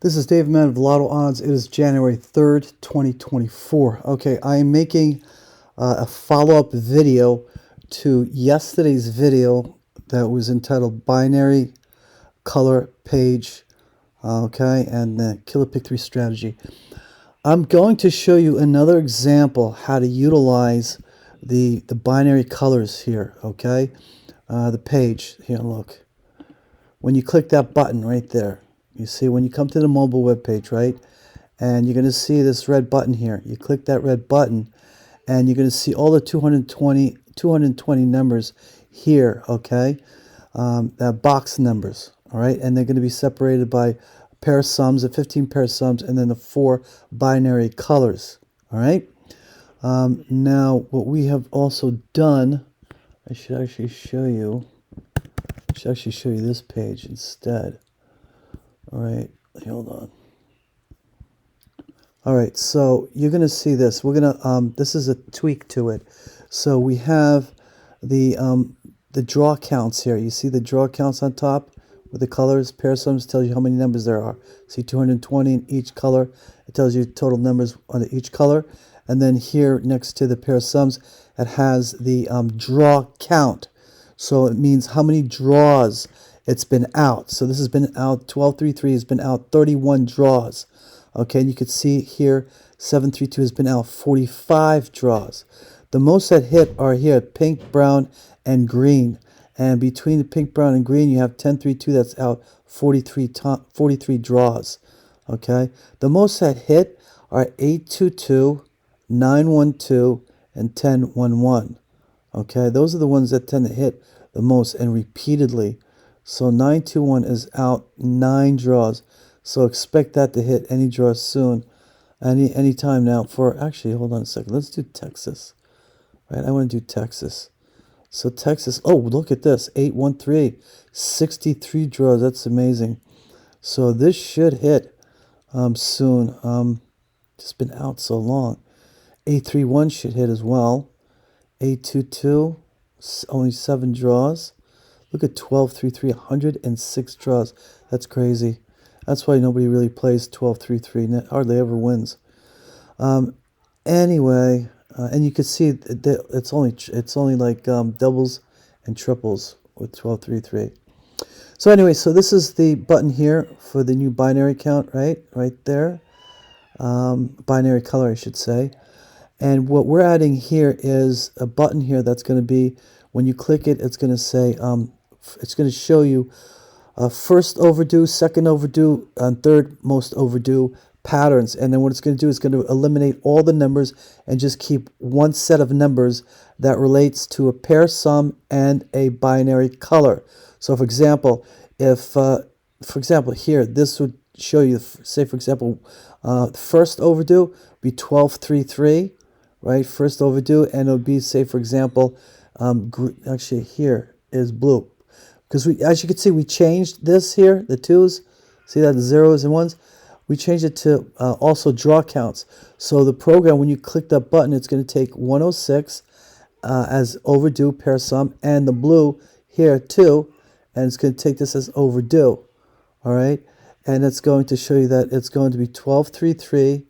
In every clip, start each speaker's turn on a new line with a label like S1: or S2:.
S1: This is Dave Mann of Lotto Odds. It is January 3rd, 2024. Okay, I am making a follow-up video to yesterday's video that was entitled Binary Color Page, okay, and the Killer Pick 3 Strategy. I'm going to show you another example how to utilize the binary colors here, okay? The page, here, look. When you click that button right there, you see when you come to the mobile web page, right? And you're going to see this red button here. You click that red button and you're going to see all the 220 numbers here, okay? Box numbers, all right? And they're going to be separated by a pair of sums, a 15 pair of sums, and then the 4 binary colors, all right? Now, what we have also done, I should actually show you this page instead. All right, hold on. All right, so you're going to see this. We're going to, this is a tweak to it. So we have the draw counts here. You see the draw counts on top with the colors. Pair sums tells you how many numbers there are. See 220 in each color. It tells you total numbers on each color. And then here next to the pair of sums, it has the draw count. So it means how many draws it's been out. So this has been out, 1233 has been out 31 draws. Okay, and you can see here 732 has been out 45 draws. The most that hit are here pink, brown, and green. And between the pink, brown, and green, you have 1032 that's out 43 draws. Okay, the most that hit are 822, 912, and 1011. Okay, those are the ones that tend to hit the most and repeatedly. So 921 is out 9 draws. So expect that to hit any draw soon, any time now. For actually, hold on a second. Let's do Texas. Right, I want to do Texas. So Texas. Oh, look at this. 813, 63 draws. That's amazing. So this should hit soon. It's been out so long. 831 should hit as well. 822, only 7 draws. Look at 1233, 106 draws. That's crazy. That's why nobody really plays 1233. Hardly ever wins. Anyway, and you can see that it's only like doubles and triples with 1233. So anyway, so this is the button here for the new binary count, right there. Binary color, I should say. And what we're adding here is a button here that's going to be, when you click it, it's going to say, it's going to show you first overdue, second overdue, and third most overdue patterns. And then what it's going to do is going to eliminate all the numbers and just keep one set of numbers that relates to a pair sum and a binary color. So for example, if, here, this would show you, say for example, first overdue would be 1233. Right, first overdue, and it would be, say for example, actually here is blue, because as you can see, we changed this here, the twos, see that, the zeros and ones, we changed it to also draw counts. So the program, when you click that button, it's going to take 106 as overdue pair sum, and the blue here too, and it's going to take this as overdue. All right, and it's going to show you that it's going to be 1233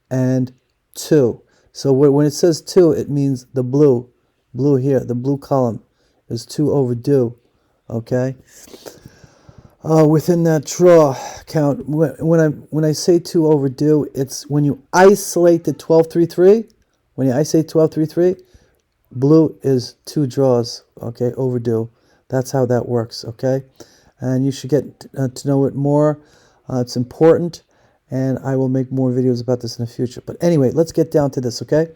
S1: and 2. So when it says 2, it means the blue here, the blue column is 2 overdue, okay? Within that draw count, when I say 2 overdue, it's when you isolate the 1233, when you isolate 1233, blue is 2 draws, okay, overdue. That's how that works, okay? And you should get to know it more. It's important. And I will make more videos about this in the future. But anyway, let's get down to this, okay?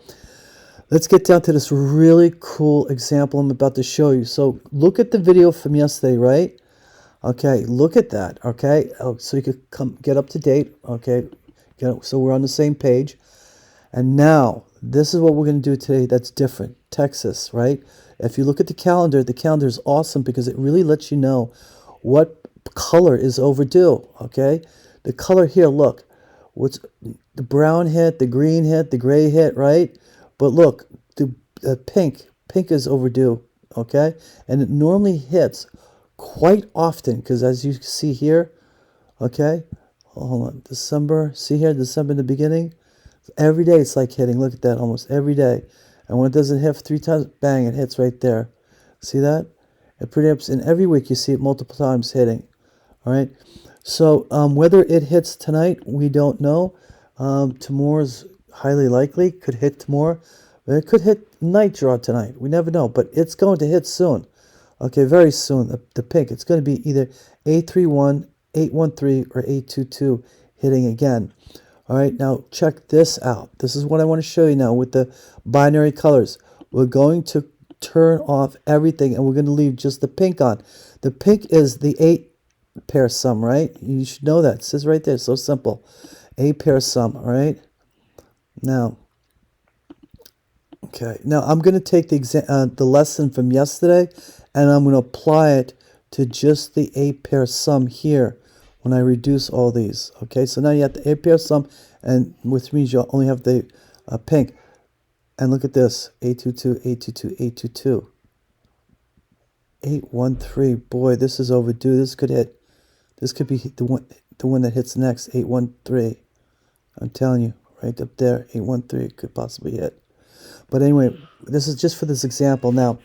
S1: Let's get down to this really cool example I'm about to show you. So look at the video from yesterday, right? Okay, look at that, okay? So you could get up to date, okay? So we're on the same page. And now, this is what we're going to do today that's different. Texas, right? If you look at the calendar is awesome because it really lets you know what color is overdue, okay? The color here, look, what's the brown hit, the green hit, the gray hit, right? But look, the pink is overdue, okay? And it normally hits quite often because as you see here, okay, hold on, December, see here, December in the beginning, every day it's like hitting, look at that, almost every day. And when it doesn't hit 3 times, bang, it hits right there. See that? It pretty much, in every week you see it multiple times hitting. All right. So whether it hits tonight, we don't know. Tomorrow's highly likely. Could hit tomorrow. It could hit night draw tonight. We never know. But it's going to hit soon. Okay, very soon. The pink. It's going to be either 831, 813, or 822 hitting again. All right, now check this out. This is what I want to show you now with the binary colors. We're going to turn off everything and we're going to leave just the pink on. The pink is the 8-pair sum, right? You should know that. It says right there. So simple. 8-pair sum, all right? Now, okay. Now I'm going to take the lesson from yesterday and I'm going to apply it to just the 8-pair sum here when I reduce all these. Okay, so now you have the 8-pair sum, and which means you only have the pink. And look at this, 822, 822, 822. 813, boy, this is overdue. This could hit. This could be the one that hits next, 813. I'm telling you, right up there, 813 could possibly hit. But anyway, this is just for this example. Now,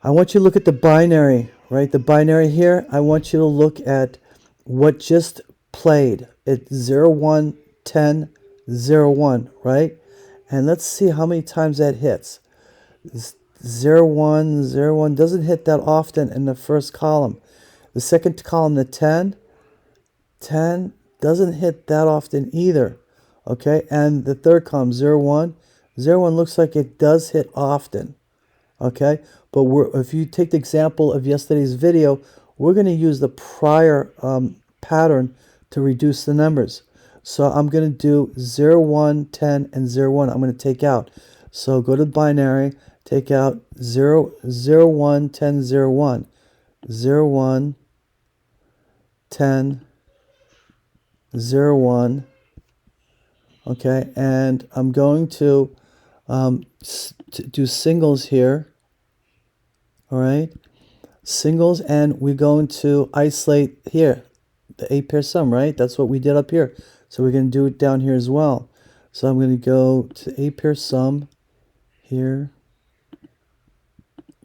S1: I want you to look at the binary, right? The binary here, I want you to look at what just played. It's 0, 1, 10, 0, 1, right? And let's see how many times that hits. 0, 1, 0, 1 doesn't hit that often in the first column. The second column, the 10, 10 doesn't hit that often either. Okay, and the third column, 0, 1, 0, 1 looks like it does hit often. Okay, but if you take the example of yesterday's video, we're going to use the prior pattern to reduce the numbers. So I'm going to do 0, 1, 10, and 0, 1. I'm going to take out. So go to binary, take out 0, 0, 1, 10, 0, 1. 0, 1, 10, 0, 1. Okay, and I'm going to do singles here. All right, singles, and we're going to isolate here the 8-pair sum, right? That's what we did up here. So we're going to do it down here as well. So I'm going to go to 8-pair sum here.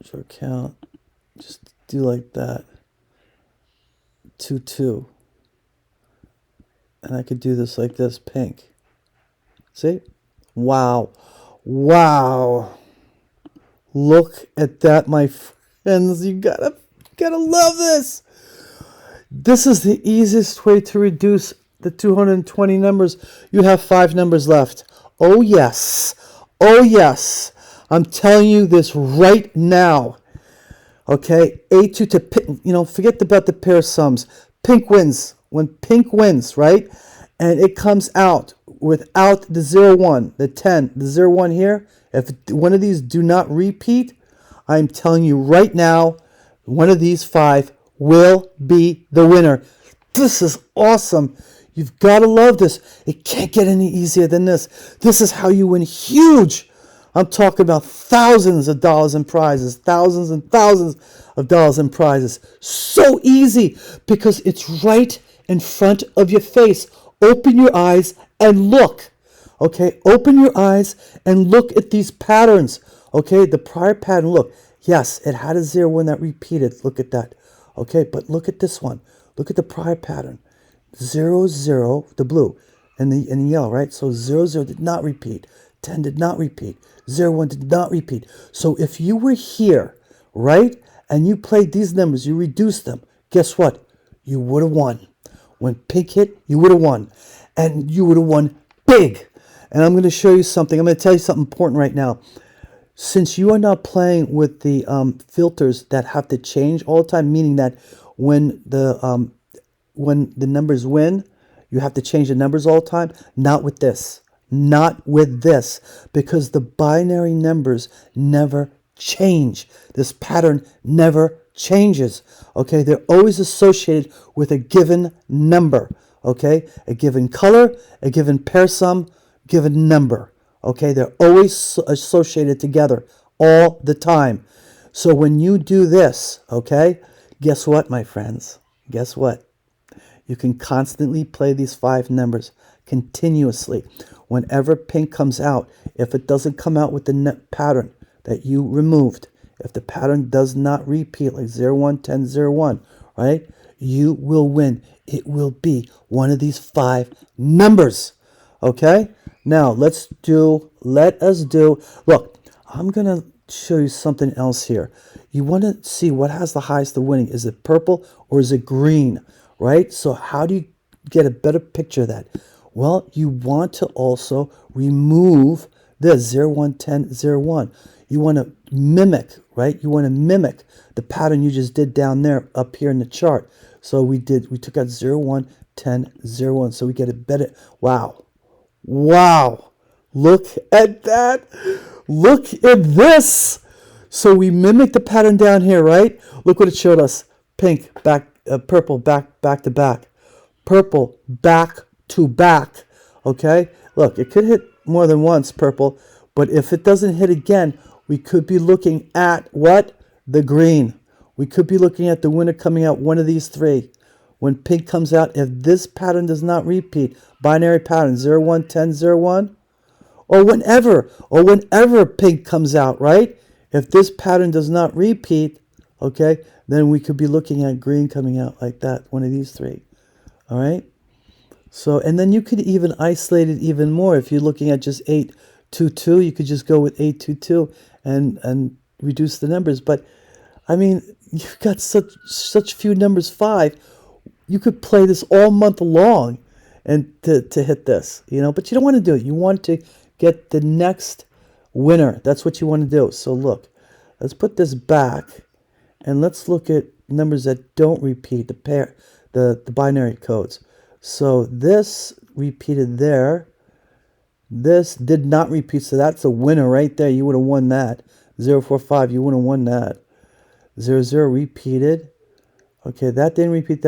S1: Short count. Just do like that. 2, 2. And I could do this like this, pink. See? Wow. Wow. Look at that, my friends. You gotta love this. This is the easiest way to reduce the 220 numbers. You have 5 numbers left. Oh yes. Oh yes. I'm telling you this right now. Okay, 8-2 to pink. You know, forget about the pair sums. Pink wins. When pink wins, right? And it comes out without the 0, 1, the 10, the 0, 1 here. If one of these do not repeat, I'm telling you right now, one of these 5 will be the winner. This is awesome. You've got to love this. It can't get any easier than this. This is how you win huge. I'm talking about thousands of dollars in prizes, thousands and thousands of dollars in prizes. So easy because it's right in front of your face. Open your eyes and look. Okay, open your eyes and look at these patterns. Okay, the prior pattern, look. Yes, it had a 0 when that repeated. Look at that. Okay, but look at this one. Look at the prior pattern. 0, 0, the blue, and the yellow, right? So 0, 0 did not repeat. 10 did not repeat. 0, 1 did not repeat. So if you were here, right, and you played these numbers, you reduced them, guess what? You would have won. When pink hit, you would have won. And you would have won big. And I'm going to show you something. I'm going to tell you something important right now. Since you are not playing with the filters that have to change all the time, meaning that when the numbers win, you have to change the numbers all the time, not with this. Not with this, because the binary numbers never change. This pattern never changes. Okay, they're always associated with a given number. Okay, a given color, a given pair sum, given number. Okay, they're always associated together all the time. So when you do this, okay, guess what, my friends? Guess what? You can constantly play these 5 numbers continuously. Whenever pink comes out, if it doesn't come out with the net pattern that you removed, if the pattern does not repeat like 0, 1, 10, 0, 1, right, you will win. It will be one of these 5 numbers. Okay? Now, let us do, look, I'm going to show you something else here. You want to see what has the highest of winning. Is it purple or is it green, right? So how do you get a better picture of that? Well, you want to also remove this 0, 1, 10, 0, 1. You want to mimic, right? You want to mimic the pattern you just did down there up here in the chart. So we took out 0, 1, 10, 0, 1. So we get a better, wow. Wow. Look at that. Look at this. So we mimic the pattern down here, right? Look what it showed us. Pink, back, purple, back to back. Purple, back to back. Okay? Look, it could hit more than once, purple. But if it doesn't hit again, we could be looking at what? The green. We could be looking at the winner coming out one of these 3. When pink comes out, if this pattern does not repeat, binary pattern 0, 1, 10, 0, 1, or whenever pink comes out, right? If this pattern does not repeat, okay, then we could be looking at green coming out like that, one of these 3. All right? So, and then you could even isolate it even more. If you're looking at just 8, 2, 2, you could just go with 8, 2, 2 and reduce the numbers. But, I mean, you've got such few numbers, 5. You could play this all month long and to hit this, you know, but you don't want to do it. You want to get the next winner. That's what you want to do. So look, let's put this back and let's look at numbers that don't repeat, the binary codes. So this repeated there. This did not repeat, so that's a winner right there. You would have won that. 0, 4, 5, you would have won that. 0, 0 repeated. Okay, that didn't repeat,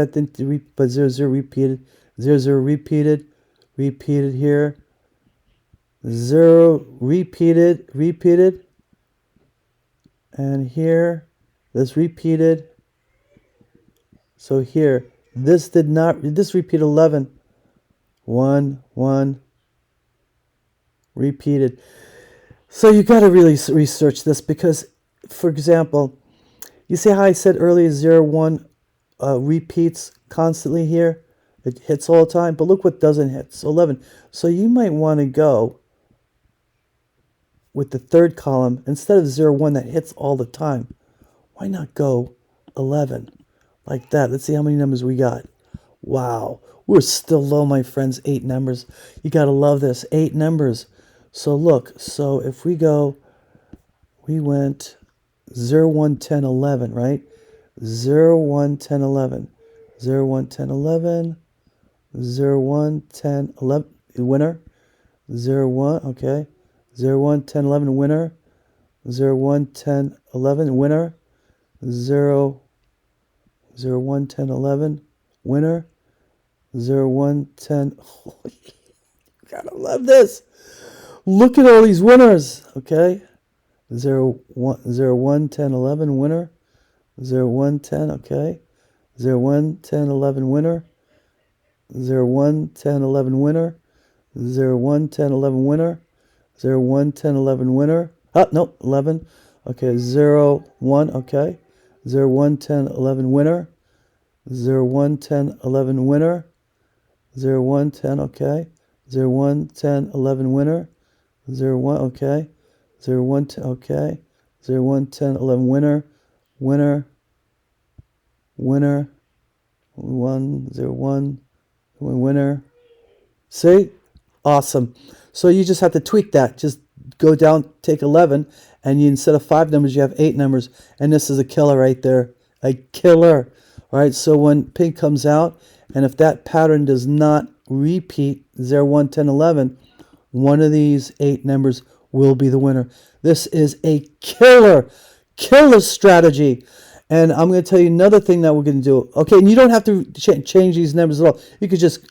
S1: but 0, 0 repeated. 0, 0 repeated here. 0 repeated. And here, this repeated. So here, this repeated 11. 1, 1, repeated. So you got to really research this because, for example, you see how I said earlier 0, 1 repeats constantly here? It hits all the time, but look what doesn't hit. So 11. So you might want to go with the third column instead of 0, 1 that hits all the time. Why not go 11 like that? Let's see how many numbers we got. Wow, we're still low, my friends. 8 numbers. You got to love this. 8 numbers. So look, so if we went 0, 1, 10, 11, right? 0, 1, 10, 11. 0, 1, 10, 11. 0, 1, 10, 11. Winner. 0, 1, okay. 0, 1, 10, 11, winner. 0, 1, 10, 11, winner. 0, 0, 1, 10, 11, winner. 0, 1, 10. Oh, you gotta love this. Look at all these winners, okay? 0, 1, 0, 1, 10, 11, winner. 0, 1, 10, okay. 0, 1, 10, 11, winner. 0, 1, 10, 11, winner. 0, 1, 10, 11, winner. 0, 1, 10, 11, winner. Oh, no, 11. Okay, 0, 1, okay. 0, 1, 10, 11, winner. 0, 1, 10, 11, winner. 0, 1, 10, okay. 0, 1, 10, 11, winner. 0, 1, okay. 0, 1, 10, okay. 0, 1, 10, 11, winner. Winner. 1, 0, 1, winner. See? Awesome. So you just have to tweak that. Just go down, take 11, and instead of 5 numbers, you have 8 numbers. And this is a killer right there. A killer. All right, so when pink comes out, and if that pattern does not repeat 0, 1, 10, 11, one of these 8 numbers will be the winner. This is a killer strategy. And I'm going to tell you another thing that we're going to do. Okay, and you don't have to change these numbers at all. You could just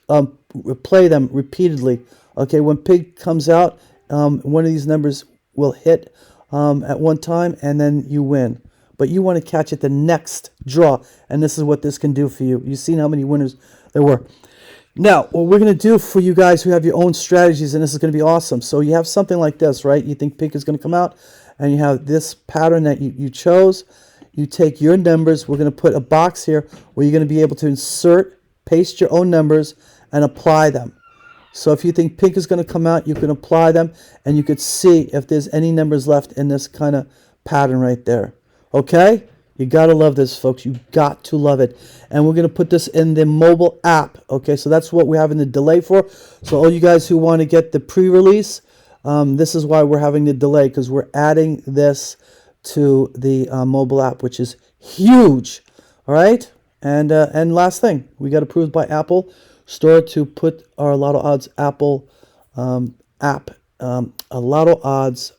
S1: play them repeatedly. Okay, when pink comes out, one of these numbers will hit at one time, and then you win. but you want to catch it the next draw. And this is what this can do for you. You've seen how many winners there were. Now, what we're going to do for you guys who have your own strategies, and this is going to be awesome. So you have something like this, right? You think pink is going to come out, and you have this pattern that you chose. You take your numbers. We're going to put a box here where you're going to be able to insert, paste your own numbers, and apply them. So if you think pink is going to come out, you can apply them, and you could see if there's any numbers left in this kind of pattern right there. Okay? You got to love this, folks. You got to love it. And we're going to put this in the mobile app. Okay, so that's what we're having the delay for. So all you guys who want to get the pre-release, this is why we're having the delay, because we're adding this to the mobile app, which is huge. All right? And last thing, we got approved by Apple Store to put our Lotto Odds Apple app, a Lotto Odds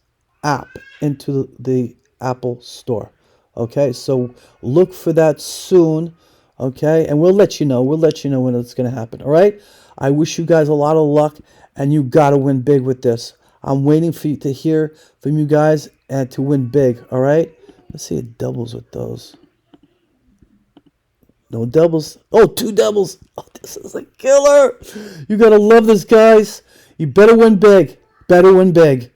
S1: app into the Apple Store. Okay, so look for that soon. Okay, and we'll let you know. We'll let you know when it's going to happen. All right. I wish you guys a lot of luck, and you got to win big with this. I'm waiting for you to hear from you guys and to win big. All right. Let's see it doubles with those. No doubles. Oh, 2 doubles. Oh, this is a killer. You got to love this, guys. You better win big. Better win big.